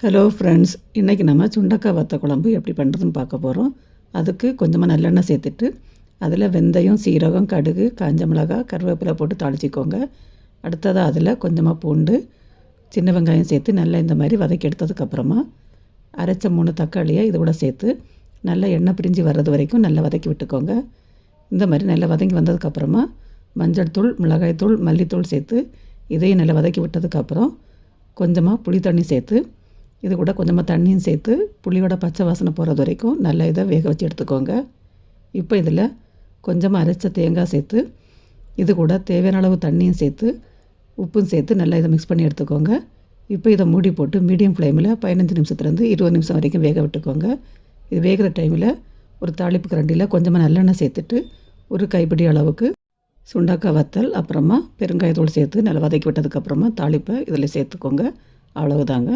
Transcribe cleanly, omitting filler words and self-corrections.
Hello friends, இன்றைக்கி நம்ம சுண்டக்காய் வத்த குழம்பு எப்படி பண்ணுறதுன்னு பார்க்க போகிறோம். அதுக்கு கொஞ்சமாக நல்லெண்ணெய் சேர்த்துட்டு அதில் வெந்தயம், சீரகம், கடுகு, காஞ்ச மிளகாய், கருவேப்பிலை போட்டு தாளிச்சிக்கோங்க. அடுத்ததாக அதில் கொஞ்சமாக பூண்டு, சின்ன வெங்காயம் சேர்த்து நல்லா இந்த மாதிரி வதக்கி எடுத்ததுக்கப்புறமா அரைச்ச 3 தக்காளியை இது கூட சேர்த்து நல்லா எண்ணெய் பிரிஞ்சு வர்றது வரைக்கும் நல்லா வதக்கி விட்டுக்கோங்க. இந்த மாதிரி நல்லா வதங்கி வந்ததுக்கப்புறமா மஞ்சள் தூள், மிளகாய் தூள், மல்லித்தூள் சேர்த்து இதையும் நல்லா வதக்கி விட்டதுக்கப்புறம் கொஞ்சமாக புளி தண்ணி சேர்த்து இது கூட கொஞ்சமாக தண்ணியும் சேர்த்து புளியோட பச்சை வாசனை போகிறது வரைக்கும் நல்லா இதை வேக வச்சு எடுத்துக்கோங்க. இப்போ இதில் கொஞ்சமாக அரைச்ச தேங்காய் சேர்த்து இது கூட தேவையான அளவு தண்ணியும் சேர்த்து உப்பும் சேர்த்து நல்லா இதை மிக்ஸ் பண்ணி எடுத்துக்கோங்க. இப்போ இதை மூடி போட்டு மீடியம் ஃப்ளேமில் 15 நிமிஷத்துலேருந்து 20 நிமிஷம் வரைக்கும் வேக விட்டுக்கோங்க. இது வேகிற டைமில் ஒரு தாளிப்பு கரண்டியில் கொஞ்சமாக நல்லெண்ணெய் சேர்த்துட்டு ஒரு கைப்பிடி அளவுக்கு சுண்டக்காய் வத்தல், அப்புறமா பெருங்காயத்தூள் சேர்த்து நல்லா வதக்கி விட்டதுக்கப்புறமா தாளிப்பை இதில் சேர்த்துக்கோங்க. அவ்வளவுதாங்க.